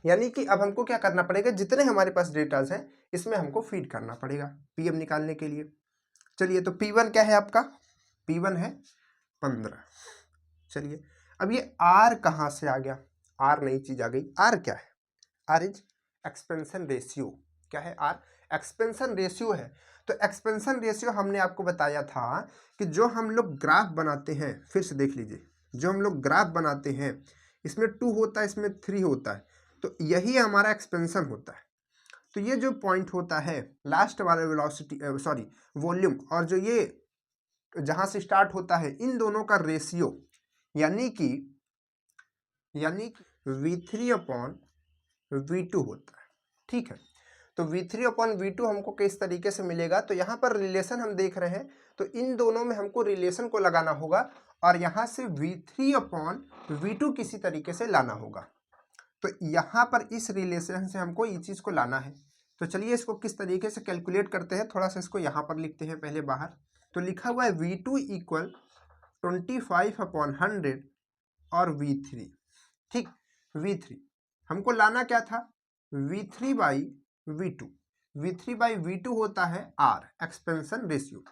यानी कि अब हमको क्या करना पड़ेगा, जितने हमारे पास डेटाज हैं इसमें हमको फीड करना पड़ेगा PM निकालने के लिए। चलिए, तो P1 क्या है आपका, P1 है 15। चलिए, अब ये R कहाँ से आ गया, R नई चीज आ गई। R क्या है, R इज एक्सपेंशन रेशियो। क्या है, R एक्सपेंशन रेशियो है। तो एक्सपेंशन रेशियो हमने आपको बताया था कि जो हम लोग ग्राफ बनाते हैं, फिर से देख लीजिए, जो हम लोग ग्राफ बनाते हैं इसमें 2 होता है, इसमें 3 होता है, तो यही हमारा एक्सपेंशन होता है। तो ये जो पॉइंट होता है लास्ट वाला वेलोसिटी, सॉरी वॉल्यूम, और जो ये जहां से स्टार्ट होता है, इन दोनों का रेशियो यानी कि V3 अपॉन V2 होता है, ठीक है। तो V3 अपॉन V2 हमको किस तरीके से मिलेगा, तो यहाँ पर रिलेशन हम देख रहे हैं, तो इन दोनों में हमको रिलेशन को लगाना होगा और यहाँ से V3 अपॉन V2 किसी तरीके से लाना होगा। तो यहाँ पर इस रिलेशन से हमको ये चीज़ को लाना है। तो चलिए इसको किस तरीके से कैलकुलेट करते हैं, थोड़ा सा इसको यहाँ पर लिखते हैं पहले बाहर। तो लिखा हुआ है V2 इक्वल 25 अपॉन 100 और V3, ठीक। V3 हमको लाना क्या था, V3 by V2, V3 by V2 होता है R एक्सपेंशन रेशियो।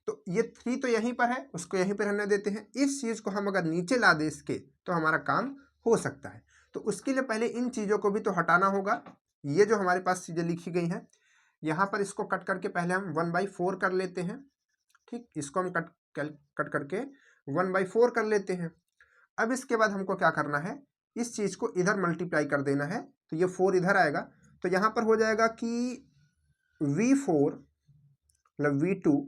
तो ये 3 तो यहीं पर है, उसको यहीं पर रहने देते हैं। इस चीज़ को हम अगर नीचे ला दे इसके, तो हमारा काम हो सकता है। तो उसके लिए पहले इन चीज़ों को भी तो हटाना होगा। ये जो हमारे पास चीज़ें लिखी गई हैं, यहाँ पर इसको कट करके पहले हम 1/4 कर लेते हैं, ठीक। इसको हम कट करके 1/4 कर लेते हैं। अब इसके बाद हमको क्या करना है, इस चीज़ को इधर मल्टीप्लाई कर देना है, तो ये 4 इधर आएगा, तो यहाँ पर हो जाएगा कि V4 मतलब V2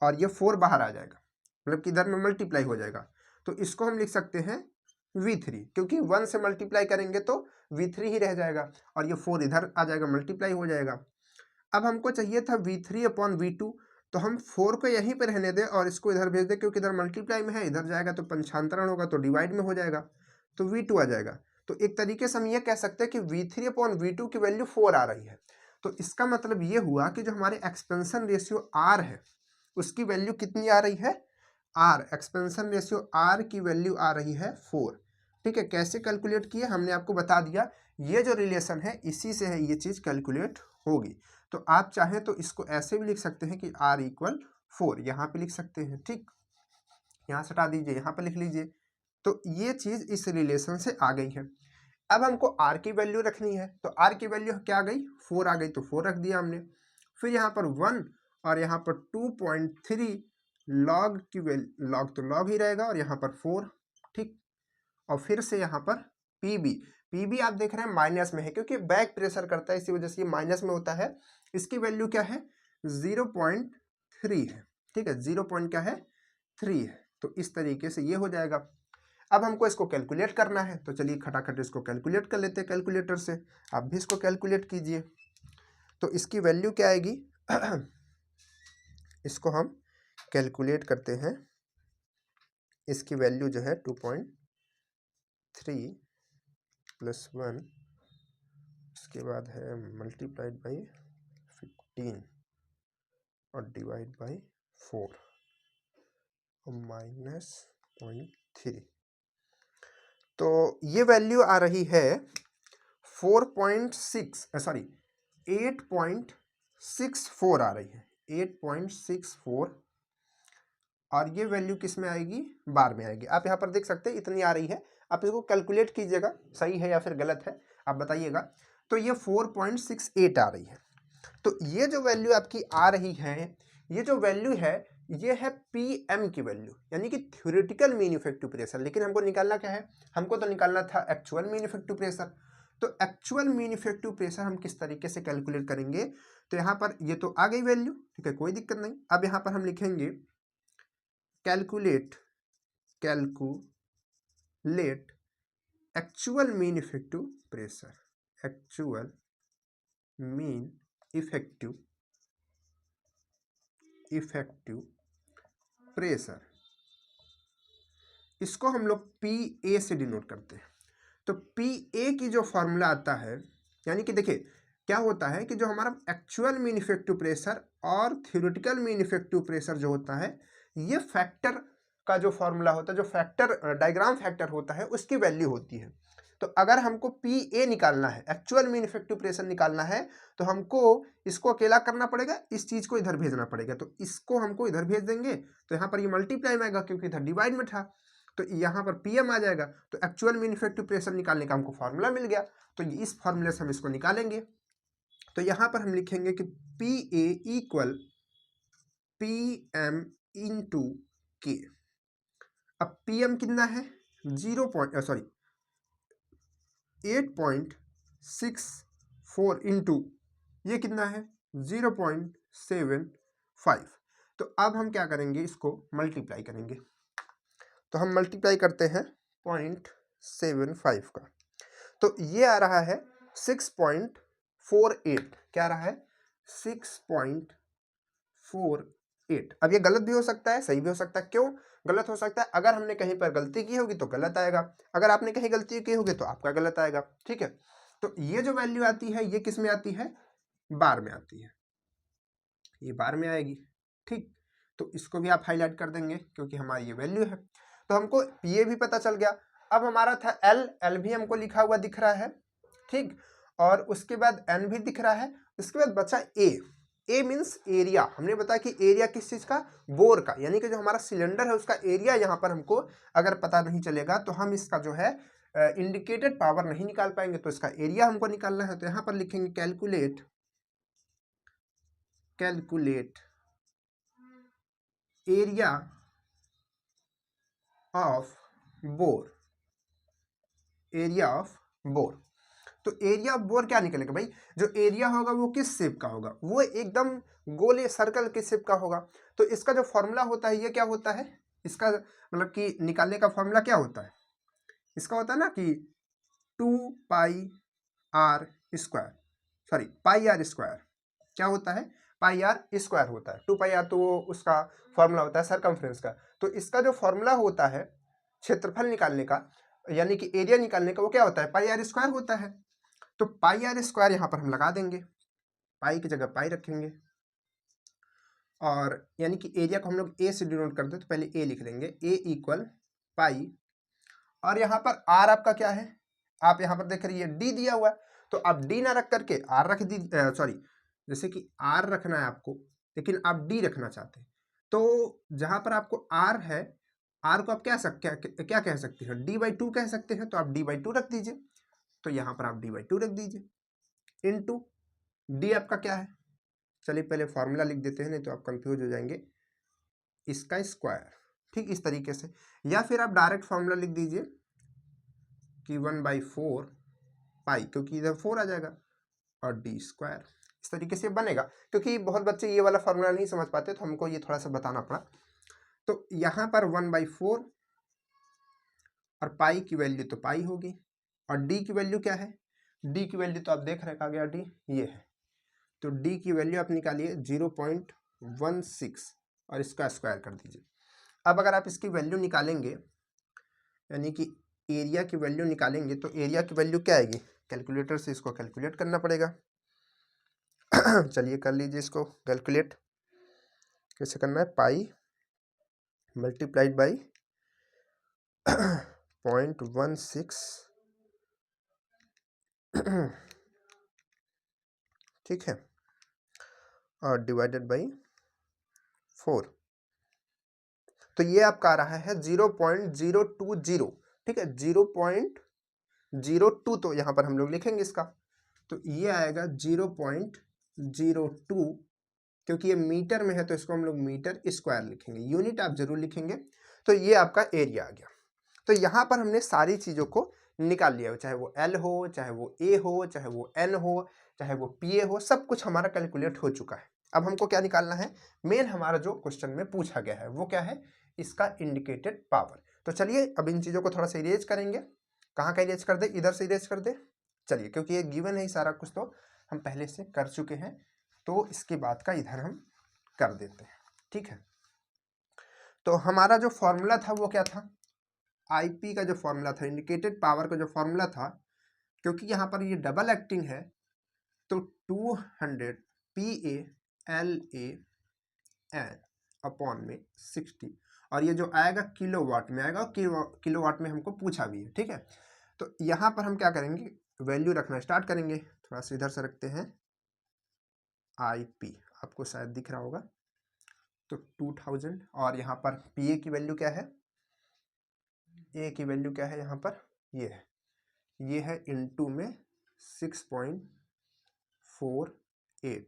और ये 4 बाहर आ जाएगा, मतलब कि इधर में मल्टीप्लाई हो जाएगा। तो इसको हम लिख सकते हैं V3, क्योंकि 1 से मल्टीप्लाई करेंगे तो V3 ही रह जाएगा और ये 4 इधर आ जाएगा, मल्टीप्लाई हो जाएगा। अब हमको चाहिए था V3 अपॉन V2, तो हम 4 को यहीं पे रहने दें और इसको इधर भेज दें, क्योंकि इधर मल्टीप्लाई में है, इधर जाएगा तो पंचांतरण होगा, तो डिवाइड में हो जाएगा, तो V2 आ जाएगा। तो एक तरीके से हम ये कह सकते हैं कि V3 अपॉन V2 की वैल्यू 4 आ रही है। तो इसका मतलब ये हुआ कि जो हमारे एक्सपेंशन रेशियो R है उसकी वैल्यू कितनी आ रही है, R एक्सपेंशन रेशियो R की वैल्यू आ रही है 4, ठीक है। कैसे कैलकुलेट किए हमने आपको बता दिया, ये जो रिलेशन है इसी से है ये चीज़ कैलकुलेट होगी। तो आप चाहें तो इसको ऐसे भी लिख सकते हैं कि R इक्वल 4, यहाँ पे लिख सकते हैं, ठीक। यहाँ से हटा दीजिए, यहाँ पे लिख लीजिए। तो ये चीज़ इस रिलेशन से आ गई है। अब हमको R की वैल्यू रखनी है, तो R की वैल्यू क्या आ गई, 4 आ गई, तो 4 रख दिया हमने। फिर यहाँ पर 1 और यहाँ पर 2.3 लॉग की वैल्यू, लॉग तो लॉग ही रहेगा, और यहाँ पर 4, ठीक। और फिर से यहाँ पर PB आप देख रहे हैं माइनस में है, क्योंकि बैक प्रेशर करता है, इसी वजह से ये माइनस में होता है। इसकी वैल्यू क्या है, 0.3 है, ठीक है, 0.3 है। तो इस तरीके से ये हो जाएगा। अब हमको इसको कैलकुलेट करना है, तो चलिए खटाखट इसको कैलकुलेट कर लेते हैं कैलकुलेटर से। आप भी इसको कैलकुलेट कीजिए। तो इसकी वैल्यू क्या आएगी इसको हम कैलकुलेट करते हैं। इसकी वैल्यू जो है 2.3 प्लस 1, उसके बाद है मल्टीप्लाइड बाई 15 और डिवाइड बाई 4 और माइनस 0.3। तो ये वैल्यू आ रही है 8.64 आ रही है, 8.64। और ये वैल्यू किस में आएगी, बार में आएगी। आप यहाँ पर देख सकते हैं इतनी आ रही है। आप इसको कैलकुलेट कीजिएगा, सही है या फिर गलत है आप बताइएगा। तो ये 4.68 आ रही है। तो ये जो वैल्यू आपकी आ रही है, ये जो वैल्यू है ये है PM की वैल्यू, यानी कि थ्योरेटिकल मीन इफेक्टिव प्रेशर। लेकिन हमको निकालना क्या है, हमको तो निकालना था एक्चुअल मीन इफेक्टिव प्रेशर। तो एक्चुअल मीन इफेक्टिव प्रेशर हम किस तरीके से कैलकुलेट करेंगे, तो यहाँ पर ये तो आ गई वैल्यू, ठीक है, कोई दिक्कत नहीं। अब यहाँ पर हम लिखेंगे calculate actual mean effective pressure, actual mean effective pressure, इसको हम लोग PA से डिनोट करते हैं। तो PA की जो फॉर्मूला आता है, यानी कि देखिए क्या होता है कि जो हमारा एक्चुअल मीन इफेक्टिव प्रेशर और थ्योरेटिकल मीन इफेक्टिव प्रेशर जो होता है, ये फैक्टर का जो फॉर्मूला होता है, जो फैक्टर डायग्राम फैक्टर होता है, उसकी वैल्यू होती है। तो अगर हमको PA निकालना है, एक्चुअल मीन इफेक्टिव प्रेशर निकालना है, तो हमको इसको अकेला करना पड़ेगा, इस चीज को इधर भेजना पड़ेगा। तो इसको हमको इधर भेज देंगे, तो यहाँ पर ये मल्टीप्लाई में आएगा क्योंकि इधर डिवाइड में था, तो यहाँ पर PM आ जाएगा। तो एक्चुअल मीन इफेक्टिव प्रेशर निकालने का हमको फॉर्मूला मिल गया, तो इस फॉर्मूले से हम इसको निकालेंगे। तो यहाँ पर हम लिखेंगे कि PA equal PM into K। अब PM कितना है 8.64 इंटू ये कितना है 0.75। तो अब हम क्या करेंगे, इसको मल्टीप्लाई करेंगे। तो हम मल्टीप्लाई करते हैं 0.75 का, तो ये आ रहा है 6.48। क्या आ रहा है 6.48। अब ये गलत भी हो सकता है, सही भी हो सकता है। क्यों गलत हो सकता है? अगर हमने कहीं पर गलती की होगी तो गलत आएगा, अगर आपने कहीं गलती की होगी तो आपका गलत आएगा। ठीक है, तो ये जो वैल्यू आती है ये किस में आती है, बार में आती है, ये बार में आएगी। ठीक, तो इसको भी आप हाईलाइट कर देंगे क्योंकि हमारी ये वैल्यू है। तो हमको ये भी पता चल गया। अब हमारा था L भी हमको लिखा हुआ दिख रहा है। ठीक, और उसके बाद N भी दिख रहा है। उसके बाद बचा A मीन्स एरिया। हमने बताया कि एरिया किस चीज का, बोर का, यानी कि जो हमारा सिलेंडर है उसका एरिया यहाँ पर हमको अगर पता नहीं चलेगा तो हम इसका जो है इंडिकेटेड पावर नहीं निकाल पाएंगे। तो इसका एरिया हमको निकालना है, तो यहाँ पर लिखेंगे calculate area of bore, area of bore. तो एरिया ऑफ बोर क्या निकलेगा भाई, जो एरिया होगा वो किस शेप का होगा, वो एकदम गोले सर्कल के शेप का होगा। तो इसका जो फॉर्मूला होता है ये क्या होता है, इसका मतलब कि निकालने का फॉर्मूला क्या होता है, इसका होता है ना कि 2πr square, sorry πr square. क्या होता है, πr स्क्वायर होता है। 2πr तो वो उसका फॉर्मूला होता है सरकमफ्रेंस का। तो इसका जो फॉर्मूला होता है क्षेत्रफल निकालने का, यानी कि एरिया निकालने का, वो क्या होता है, πr स्क्वायर होता है। तो πr स्क्वायर यहाँ पर हम लगा देंगे, पाई की जगह पाई रखेंगे, और यानी कि एरिया को हम लोग A से डिनोट करते हैं, तो पहले A लिख लेंगे, A इक्वल पाई, और यहाँ पर R आपका क्या है, आप यहाँ पर देख रहिए D दिया हुआ है, तो आप D ना रख करके R रख दी, सॉरी जैसे कि R रखना है आपको, लेकिन आप D रखना चाहते हैं, तो जहाँ पर आपको R है, R को आप क्या कह सकते हैं, D/2 कह सकते हैं, तो आप D/2 रख दीजिए। तो यहाँ पर आप D/2 रख दीजिए इनटू D आपका क्या है, चलिए पहले फॉर्मूला लिख देते हैं, नहीं तो आप कंफ्यूज हो जाएंगे, इसका स्क्वायर। ठीक, इस तरीके से, या फिर आप डायरेक्ट फॉर्मूला लिख दीजिए कि 1/4 पाई, क्योंकि इधर 4 आ जाएगा, और D स्क्वायर। इस तरीके से बनेगा, क्योंकि बहुत बच्चे ये वाला फॉर्मूला नहीं समझ पाते, तो हमको ये थोड़ा सा बताना पड़ा। तो यहाँ पर 1/4 और पाई की वैल्यू तो पाई होगी, और D की वैल्यू क्या है, D की वैल्यू तो आप देख रहे हैं, आ गया D, ये है। तो D की वैल्यू आप निकालिए 0.16 और इसका स्क्वायर कर दीजिए। अब अगर आप इसकी वैल्यू निकालेंगे, यानी कि एरिया की वैल्यू निकालेंगे, तो एरिया की वैल्यू क्या आएगी, कैलकुलेटर से इसको कैलकुलेट करना पड़ेगा। चलिए कर लीजिए इसको कैलकुलेट, कैसे करना है, पाई मल्टीप्लाइड बाई 0.16, ठीक है, और डिवाइडेड बाई 4। तो ये आपका आ रहा है 0.020, ठीक है, 0.02, तो यहाँ पर हम लोग लिखेंगे इसका, तो ये आएगा 0.02, क्योंकि ये मीटर में है तो इसको हम लोग मीटर स्क्वायर लिखेंगे, यूनिट आप जरूर लिखेंगे। तो ये आपका एरिया आ गया। तो यहाँ पर हमने सारी चीज़ों को निकाल लिया, चाहे वो L हो, चाहे वो A हो, चाहे वो N हो, चाहे वो PA हो, सब कुछ हमारा कैलकुलेट हो चुका है। अब हमको क्या निकालना है, मेन हमारा जो क्वेश्चन में पूछा गया है वो क्या है, इसका इंडिकेटेड पावर। तो चलिए अब इन चीज़ों को थोड़ा सा इरेज करेंगे, कहाँ का इरेज कर दे, इधर से इरेज कर दे। चलिए, क्योंकि ये गिवन है ही सारा कुछ, तो हम पहले से कर चुके हैं, तो इसके बाद का इधर हम कर देते हैं। ठीक है, तो हमारा जो फॉर्मूला था वो क्या था, आईपी का जो फॉर्मूला था, इंडिकेटेड पावर का जो फॉर्मूला था, क्योंकि यहाँ पर ये डबल एक्टिंग है, तो 200 PA/LA अपॉन में 60, और ये जो आएगा किलोवाट में आएगा, किलोवाट में हमको पूछा भी है। ठीक है, तो यहाँ पर हम क्या करेंगे, वैल्यू रखना स्टार्ट करेंगे। थोड़ा सा इधर से रखते हैं, आईपी आपको शायद दिख रहा होगा, तो 2000, और यहाँ पर पीए की वैल्यू क्या है, ए की वैल्यू क्या है यहाँ पर, ये है इनटू में 6.48,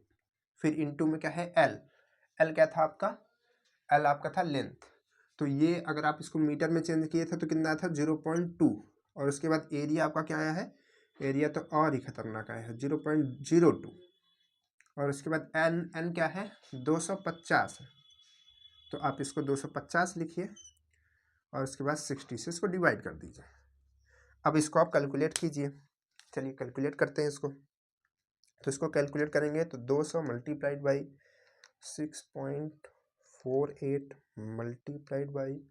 फिर इनटू में क्या है एल क्या था आपका, एल आपका था लेंथ, तो ये अगर आप इसको मीटर में चेंज किए थे तो कितना था 0.2, और उसके बाद एरिया आपका क्या आया है, एरिया तो और ही खतरनाक आया है 0.02, और उसके बाद एन क्या है 250 है, तो आप इसको 250 लिखिए, और उसके बाद 60 से इसको डिवाइड कर दीजिए। अब इसको आप कैलकुलेट कीजिए। चलिए कैलकुलेट करते हैं इसको, तो इसको कैलकुलेट करेंगे तो 200 multiplied by 6.48 multiplied by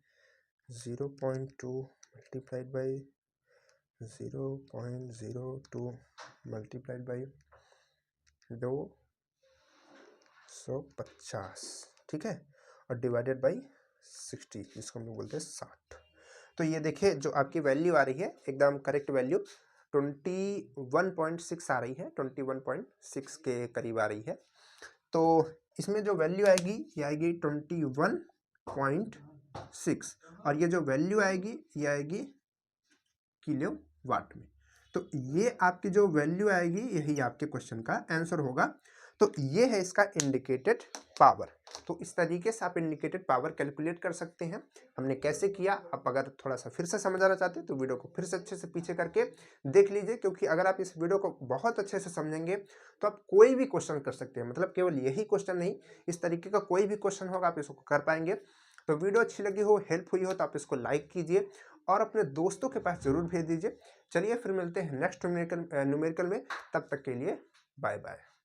0.2 multiplied by 0.02 multiplied by 250, ठीक है, और डिवाइडेड बाई 60, जिसको हम लोग बोलते हैं 60। तो ये देखिए जो आपकी वैल्यू आ रही है एकदम करेक्ट वैल्यू 21.6 आ रही है, 21.6 के करीब आ रही है। तो इसमें जो वैल्यू आएगी ये आएगी 21.6, और ये जो वैल्यू आएगी ये आएगी किलोवाट में। तो ये आपकी जो वैल्यू आएगी यही आपके क्वेश्चन का आंसर होगा। तो ये है इसका इंडिकेटेड पावर। तो इस तरीके से आप इंडिकेटेड पावर कैलकुलेट कर सकते हैं। हमने कैसे किया, आप अगर थोड़ा सा फिर से समझना चाहते हैं तो वीडियो को फिर से अच्छे से पीछे करके देख लीजिए, क्योंकि अगर आप इस वीडियो को बहुत अच्छे से समझेंगे तो आप कोई भी क्वेश्चन कर सकते हैं। मतलब केवल यही क्वेश्चन नहीं, इस तरीके का कोई भी क्वेश्चन होगा आप इसको कर पाएंगे। तो वीडियो अच्छी लगी हो, हेल्प हुई हो तो आप इसको लाइक कीजिए और अपने दोस्तों के पास जरूर भेज दीजिए। चलिए फिर मिलते हैं नेक्स्ट न्यूमेरिकल में, तब तक के लिए बाय बाय।